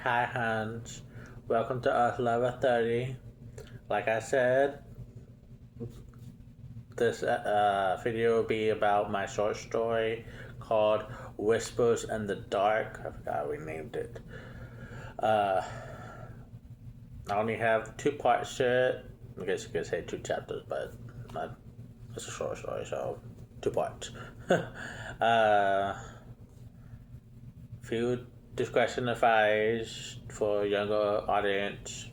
Hi Hans, welcome to Earth Level 30. Like I said, this video will be about my short story called Whispers in the Dark. I forgot we named it. I only have 2 parts to it. I guess you could say 2 chapters, but it's a short story, so 2 parts. Few discretion advised for younger audience.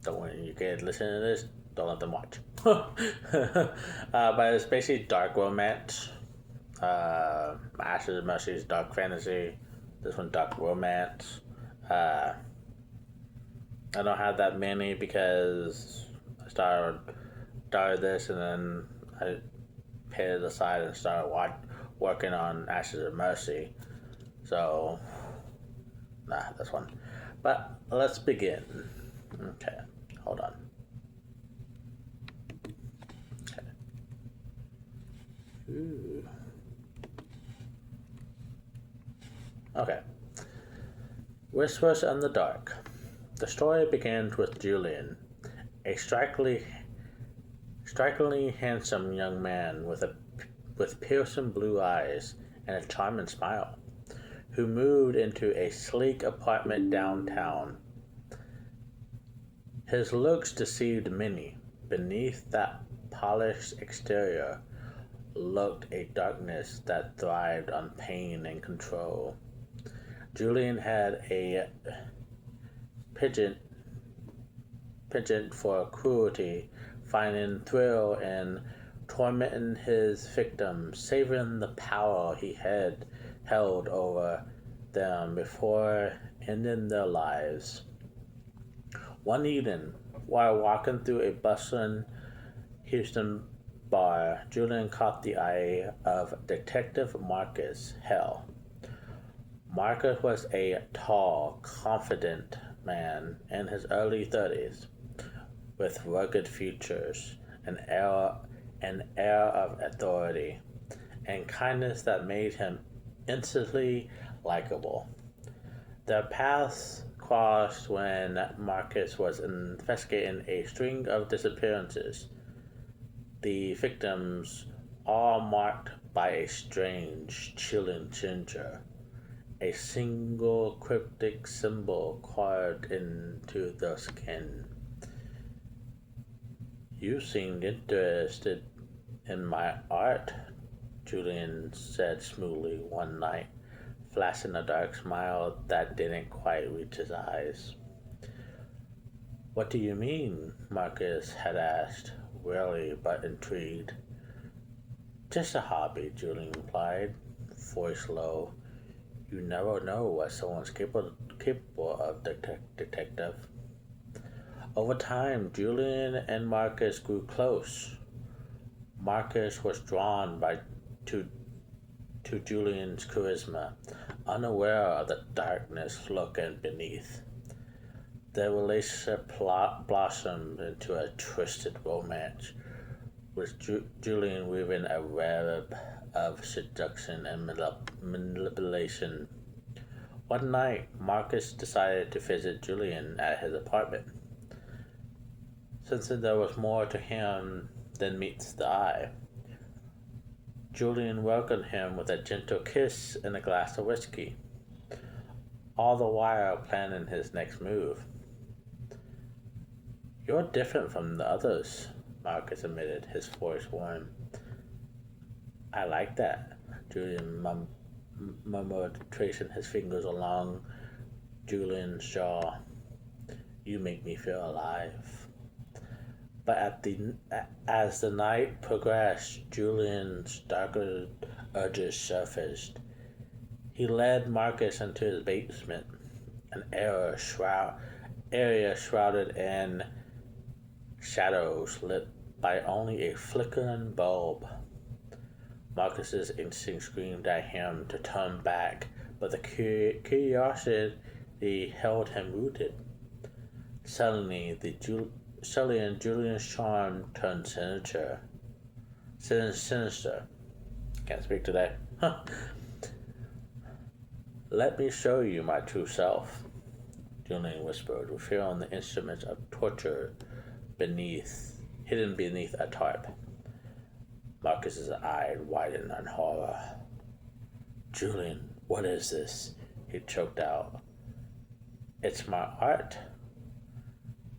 Don't want you kids listen to this. Don't let them watch. But it's basically dark romance. Ashes and Mercy's dark fantasy. This one dark romance. I don't have that many because I started this and then I put it aside and started working on Ashes of Mercy. So, that's one. But let's begin. Okay, hold on. Okay. Ooh. Okay. Whispers in the Dark. The story begins with Julian, a strikingly handsome young man with piercing blue eyes and a charming smile, who moved into a sleek apartment downtown. His looks deceived many. Beneath that polished exterior lurked a darkness that thrived on pain and control. Julian had a penchant for cruelty, finding thrill in tormenting his victims, savoring the power he had held over them before ending their lives. One evening, while walking through a bustling Houston bar, Julian caught the eye of Detective Marcus Hell. Marcus was a tall, confident man in his early 30s, with rugged features, an air of authority, and kindness that made him instantly likable. Their paths crossed when Marcus was investigating a string of disappearances, the victims all marked by a strange, chilling signature, a single cryptic symbol carved into their skin. "You seemed interested in my art," Julian said smoothly one night, flashing a dark smile that didn't quite reach his eyes. "What do you mean?" Marcus had asked, wearily but intrigued. "Just a hobby," Julian replied, voice low. "You never know what someone's capable of, detective." Over time, Julian and Marcus grew close. Marcus was drawn to Julian's charisma, unaware of the darkness lurking beneath. Their relationship blossomed into a twisted romance, with Julian weaving a web of seduction and manipulation. One night, Marcus decided to visit Julian at his apartment. Since there was more to him than meets the eye, Julian welcomed him with a gentle kiss and a glass of whiskey, all the while planning his next move. "You're different from the others," Marcus admitted, his voice warm. "I like that," Julian murmured, tracing his fingers along Julian's jaw. "You make me feel alive." But as the night progressed, Julian's darker urges surfaced. He led Marcus into his basement, an area shrouded in shadows lit by only a flickering bulb. Marcus's instinct screamed at him to turn back, but the curiosity held him rooted. Suddenly, Julian's charm turned sinister. Can't speak today. "Let me show you my true self." Julian whispered, revealing the instruments of torture hidden beneath a tarp. Marcus's eyes widened in horror. Julian, what is this? He choked out. It's my art,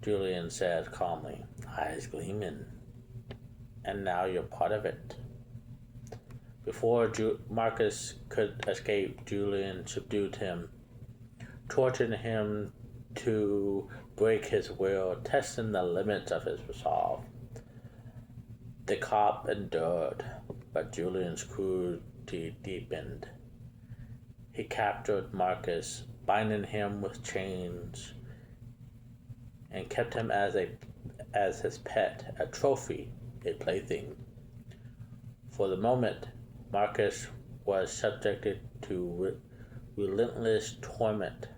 Julian said calmly, eyes gleaming. And now you're part of it. Before Marcus could escape, Julian subdued him, torturing him to break his will, testing the limits of his resolve. The cop endured, but Julian's cruelty deepened. He captured Marcus, binding him with chains, and kept him as his pet, a trophy, a plaything. For the moment, Marcus was subjected to relentless torment.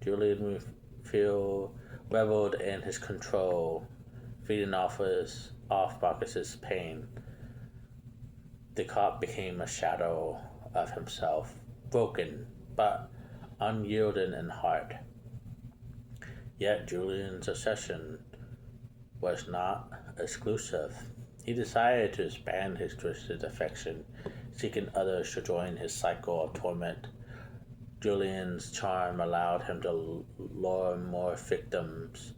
Julian reveled in his control, feeding off Marcus's pain. The cop became a shadow of himself, broken but unyielding in heart. Yet Julian's obsession was not exclusive. He decided to expand his twisted affection, seeking others to join his cycle of torment. Julian's charm allowed him to lure more victims,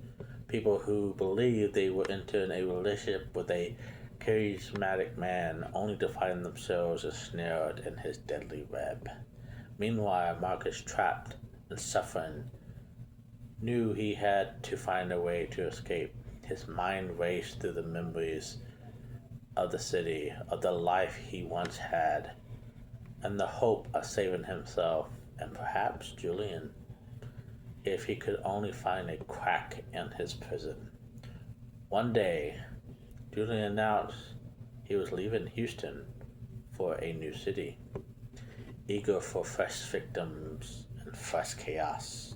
people who believed they were entering a relationship with a charismatic man, only to find themselves ensnared in his deadly web. Meanwhile, Marcus, trapped and suffering, knew he had to find a way to escape. His mind raced through the memories of the city, of the life he once had, and the hope of saving himself and perhaps Julian, if he could only find a crack in his prison. One day, Julian announced he was leaving Houston for a new city, eager for fresh victims and fresh chaos.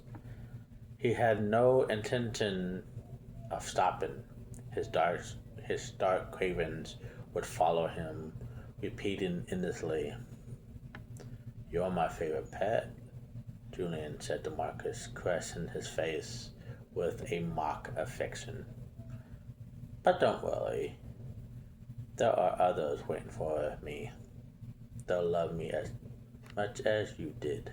He had no intention of stopping. His dark cravings would follow him, repeating endlessly. You're my favorite pet, Julian said to Marcus, caressing his face with a mock affection. But don't worry. There are others waiting for me. They'll love me as much as you did.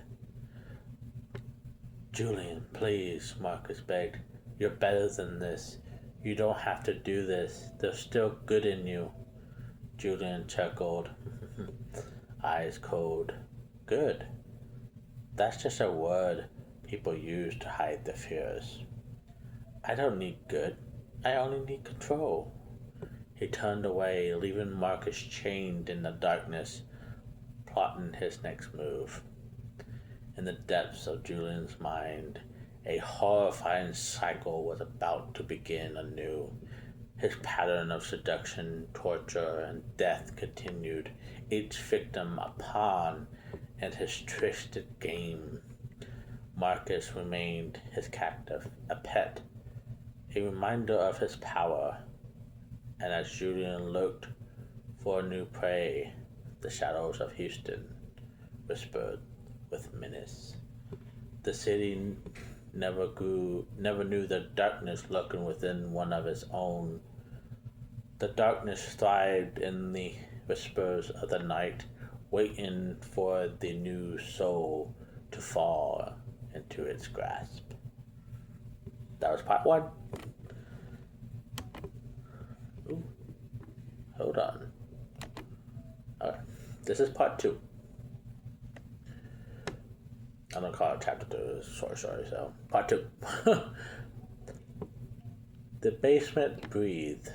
Julian, please, Marcus begged. You're better than this. You don't have to do this. There's still good in you. Julian chuckled, eyes cold. Good. That's just a word people use to hide their fears. I don't need good. I only need control. He turned away, leaving Marcus chained in the darkness, plotting his next move. In the depths of Julian's mind, a horrifying cycle was about to begin anew. His pattern of seduction, torture, and death continued, each victim a pawn in his twisted game. Marcus remained his captive, a pet, a reminder of his power. And as Julian looked for a new prey, the shadows of Houston whispered with menace. The city never knew the darkness lurking within one of its own. The darkness thrived in the whispers of the night, waiting for the new soul to fall into its grasp. That was part one. Ooh, hold on. Okay, this is part two. I'm gonna call it chapter 2. Sorry. So part 2. The basement breathed.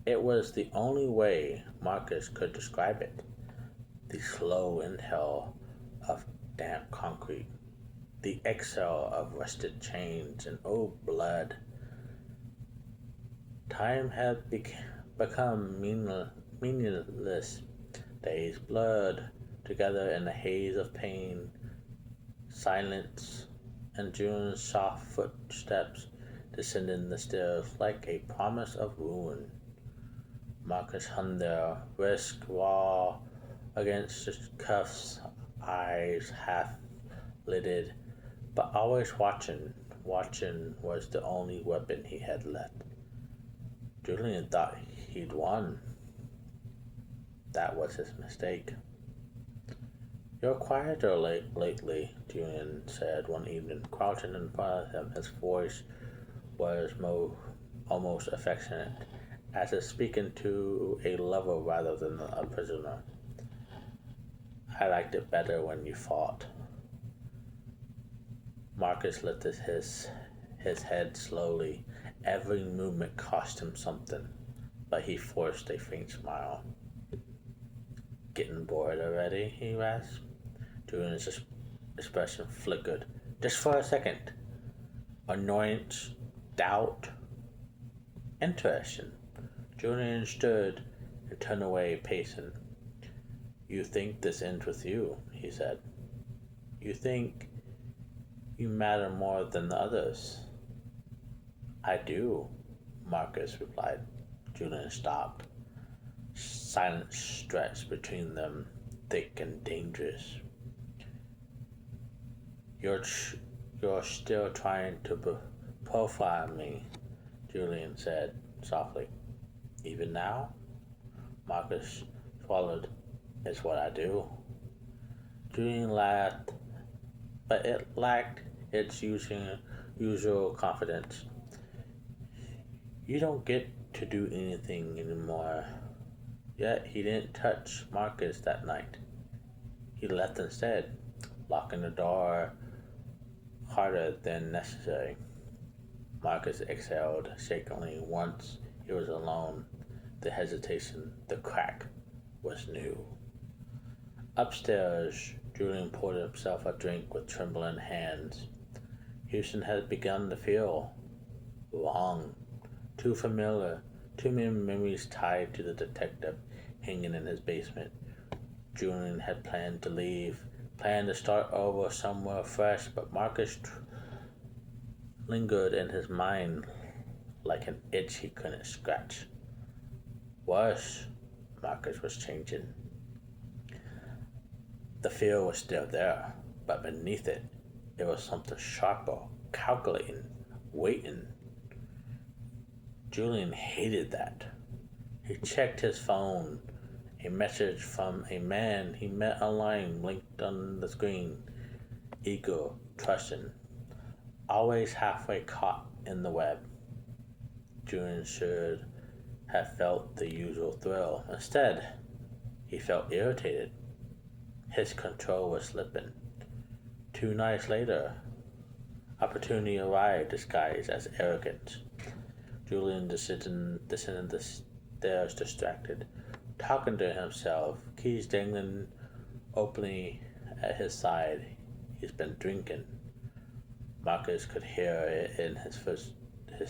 It was the only way Marcus could describe it. The slow inhale of damp concrete, the exhale of rusted chains, and blood. Time had become meaningless. Days blurred together in a haze of pain, silence, and June's soft footsteps descending the stairs like a promise of ruin. Marcus hung there, wrist raw against the cuffs eyes half lidded, but always watching. Watching was the only weapon he had left. Julian thought he'd won. That was his mistake. "You're quieter lately," Julian said one evening, crouching in front of him. His voice was almost affectionate, as if speaking to a lover rather than a prisoner. "I liked it better when you fought." Marcus lifted his head slowly. Every movement cost him something, but he forced a faint smile. "Getting bored already?" he rasped. Julian's expression flickered. Just for a second. Annoyance, doubt, interest. Julian stood and turned away, pacing. "You think this ends with you," he said. "You think you matter more than the others." "I do," Marcus replied. Julian stopped. Silence stretched between them, thick and dangerous. You're still trying to profile me," Julian said softly. "Even now?" Marcus swallowed. "It's what I do." Julian laughed, but it lacked its usual confidence. "You don't get to do anything anymore." Yet he didn't touch Marcus that night. He left instead, locking the door harder than necessary. Marcus exhaled shakily once he was alone. The hesitation, the crack, was new. Upstairs, Julian poured himself a drink with trembling hands. Houston had begun to feel wrong, too familiar, too many memories tied to the detective hanging in his basement. Julian had planned to leave, planned to start over somewhere fresh, but Marcus lingered in his mind like an itch he couldn't scratch. Worse, Marcus was changing. The fear was still there, but beneath it, there was something sharper, calculating, waiting. Julian hated that. He checked his phone. A message from a man he met online blinked on the screen. Eager, trusting, always halfway caught in the web. Julian should have felt the usual thrill. Instead, he felt irritated. His control was slipping. 2 nights later, opportunity arrived disguised as arrogance. Julian descended the stairs distracted, talking to himself, keys dangling openly at his side. He's been drinking. Marcus could hear it in his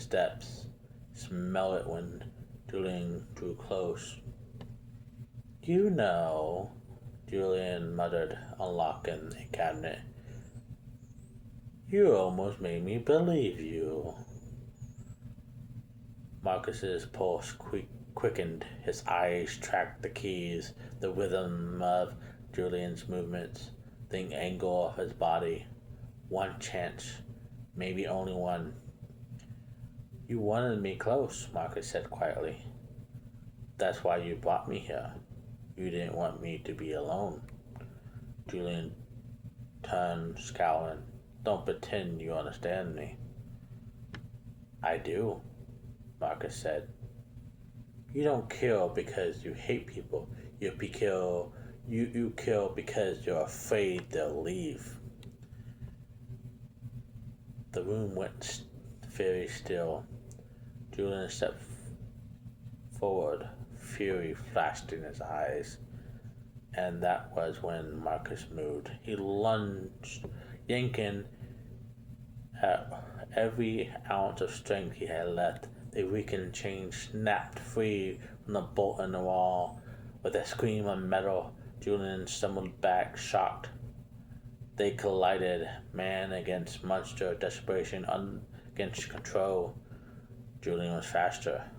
steps, smell it when Julian drew close. "You know," Julian muttered, unlocking a cabinet. "You almost made me believe you." Marcus's pulse quickened. His eyes tracked the keys, the rhythm of Julian's movements, the angle of his body. One chance, maybe only one. "You wanted me close," Marcus said quietly. "That's why you brought me here. You didn't want me to be alone." Julian turned, scowling. "Don't pretend you understand me." "I do," Marcus said. "You don't kill because you hate people. You kill because you're afraid they'll leave." The room went very still. Julian stepped forward. Fury flashed in his eyes. And that was when Marcus moved. He lunged, yanking at every ounce of strength he had left. The weakened chain snapped free from the bolt in the wall. With a scream of metal, Julian stumbled back, shocked. They collided, man against monster, desperation against control. Julian was faster,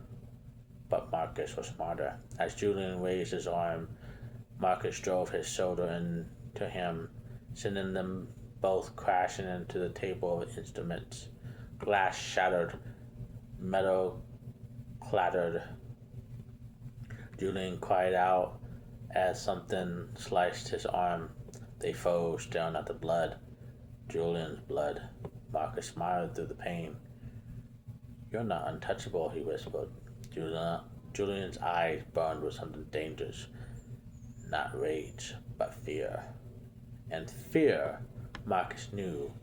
but Marcus was smarter. As Julian raised his arm, Marcus drove his shoulder into to him, sending them both crashing into the table of instruments. Glass shattered, metal clattered. Julian cried out as something sliced his arm. They froze, staring at the blood. Julian's blood. Marcus smiled through the pain. "You're not untouchable," he whispered. Julian's eyes burned with something dangerous. Not rage, but fear. And fear, Marcus knew,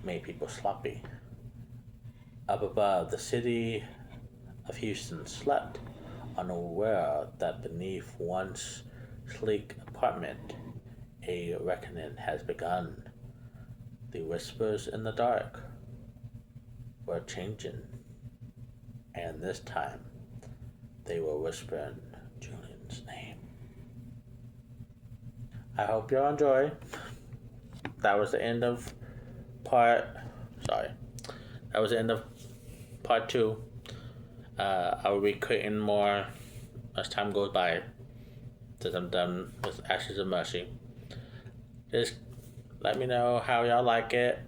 made people sloppy. Up above, the city of Houston slept, unaware that beneath once sleek apartment, a reckoning has begun. The whispers in the dark were changing, and this time they were whispering Julian's name. I hope you enjoy. That was the end of part 2. I will be creating more as time goes by, since I'm done with Ashes of Mercy. Just let me know how y'all like it.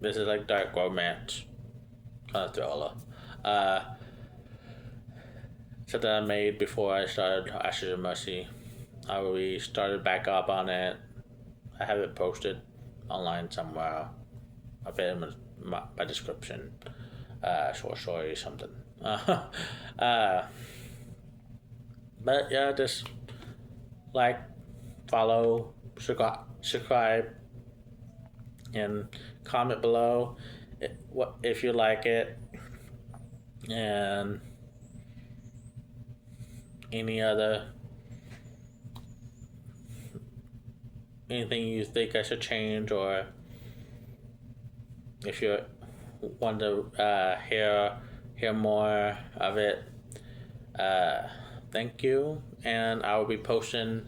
This is like dark romance kind of thriller. Something I made before I started Ashes of Mercy. I already started back up on it. I have it posted online somewhere. I'll put it in my description. Short story something. But yeah, just like, follow, subscribe, and comment below if you like it, and anything you think I should change, or if you want to hear more of it. Thank you, and I will be posting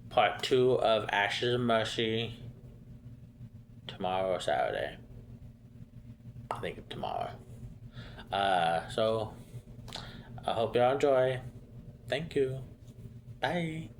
part 2 of Ashes of Mercy tomorrow or Saturday. I think tomorrow. So I hope y'all enjoy. Thank you. Bye.